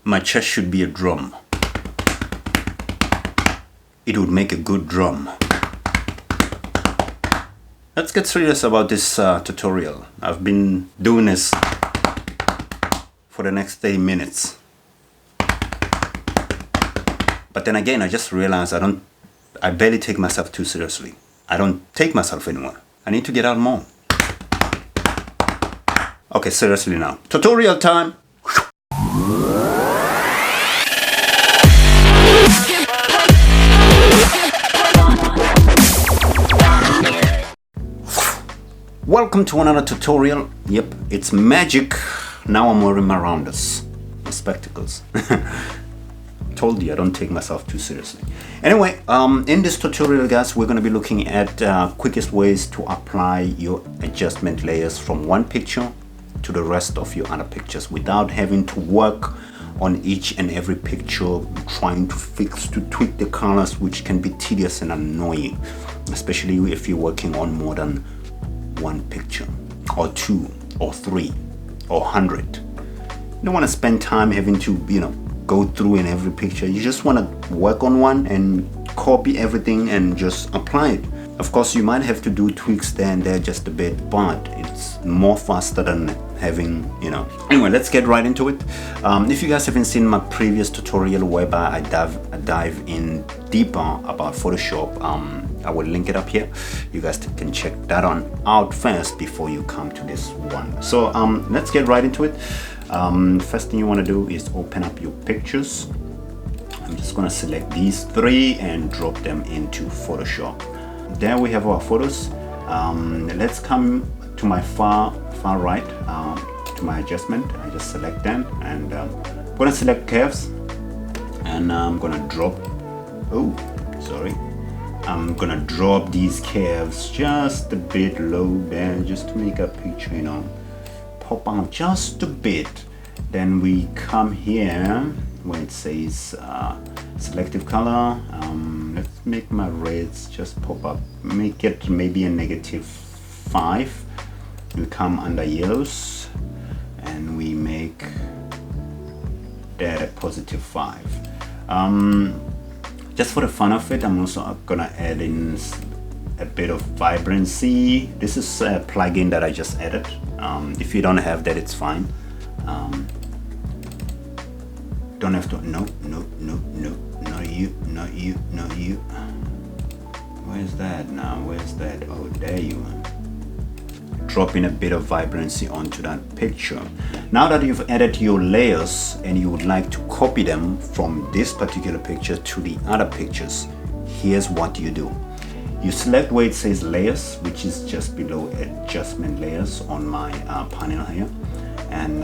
My chest should be a drum. It would make a good drum. Let's get serious about this tutorial. I've been doing this for the next 30 minutes. But then again, I just realized I barely take myself too seriously. I don't take myself anymore. I need to get out more. Okay, seriously now. Tutorial time. Welcome to another tutorial. Yep, it's magic. Now I'm wearing my rounders, my spectacles. Told you I don't take myself too seriously. Anyway, in this tutorial, guys, we're going to be looking at quickest ways to apply your adjustment layers from one picture to the rest of your other pictures without having to work on each and every picture, trying to tweak the colors, which can be tedious and annoying, especially if you're working on more than one picture or two or three or 100. You don't want to spend time having to go through in every picture. You just want to work on one and copy everything and just apply it. Of course, you might have to do tweaks there and there just a bit, but it's more faster than having, Anyway, let's get right into it. If you guys haven't seen my previous tutorial whereby I dive in deeper about Photoshop, I will link it up here. You guys can check that out first before you come to this one. So let's get right into it. First thing you want to do is open up your pictures. I'm just going to select these three and drop them into Photoshop. There we have our photos. Let's come to my far right, to my adjustment. I just select them and I'm going to select curves, and I'm going to drop, I'm going to drop these curves just a bit low there, just to make a picture, pop out just a bit. Then we come here where it says selective color. Let's make my reds just pop up, make it maybe a -5. We come under yellows and we make that a +5. Just for the fun of it, I'm also gonna add in a bit of vibrancy. This is a plugin that I just added. If you don't have that, it's fine. Don't have to. No, you. Where's that now? Where's that? Oh, there you are. Drop in a bit of vibrancy onto that picture. Now that you've added your layers and you would like to copy them from this particular picture to the other pictures, here's what you do. You select where it says layers, which is just below adjustment layers on my panel here, and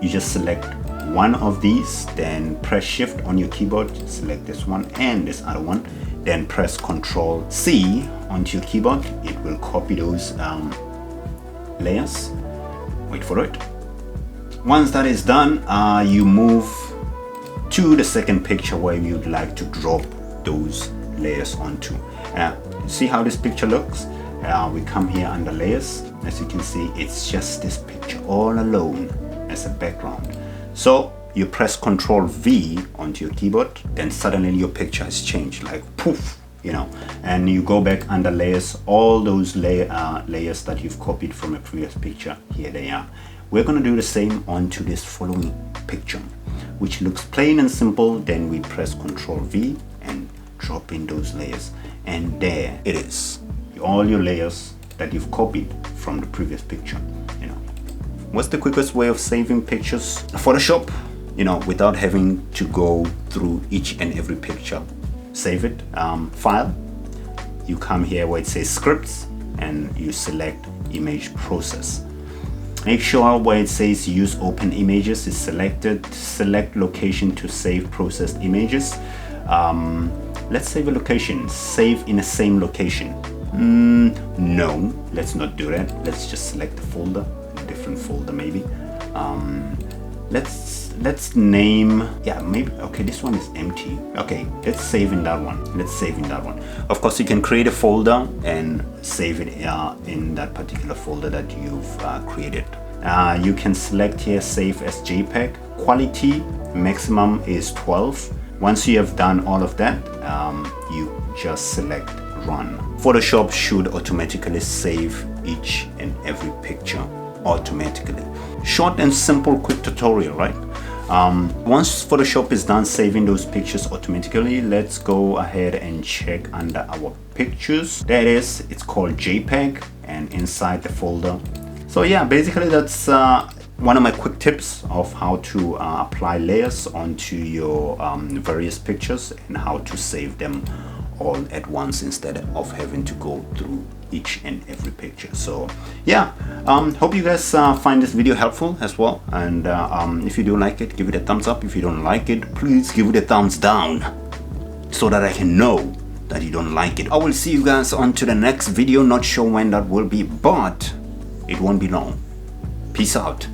you just select one of these, then press shift on your keyboard, select this one and this other one, then press Ctrl C onto your keyboard. It will copy those layers. Wait for it. Once that is done, you move to the second picture where you'd like to drop those layers onto. See how this picture looks? We come here under layers. As you can see, it's just this picture all alone as a background. So you press Ctrl V onto your keyboard, then suddenly your picture has changed, like poof, and you go back under layers. All those layers that you've copied from a previous picture, here they are. We're going to do the same onto this following picture, which looks plain and simple. Then we press Ctrl V and drop in those layers, and there it is, all your layers that you've copied from the previous picture. What's the quickest way of saving pictures? Photoshop, without having to go through each and every picture. Save it, file, you come here where it says scripts and you select image process. Make sure where it says use open images is selected. Select location to save processed images. Let's save a location, save in the same location. No, let's not do that. Let's just select the folder, a different folder maybe. Let's name, maybe, okay, this one is empty. Okay, let's save in that one. Of course, you can create a folder and save it in that particular folder that you've created. You can select here save as JPEG, quality maximum is 12. Once you have done all of that, you just select run. Photoshop should automatically save each and every picture automatically. Short and simple, quick tutorial, right? Once Photoshop is done saving those pictures automatically, let's go ahead and check under our pictures. There it is. It's called JPEG, and inside the folder. So yeah, basically that's one of my quick tips of how to apply layers onto your various pictures and how to save them all at once instead of having to go through each and every picture. So yeah, hope you guys find this video helpful as well, and if you do like it, give it a thumbs up. If you don't like it, please give it a thumbs down so that I can know that you don't like it. I will see you guys on to the next video. Not sure when that will be, but it won't be long. Peace out.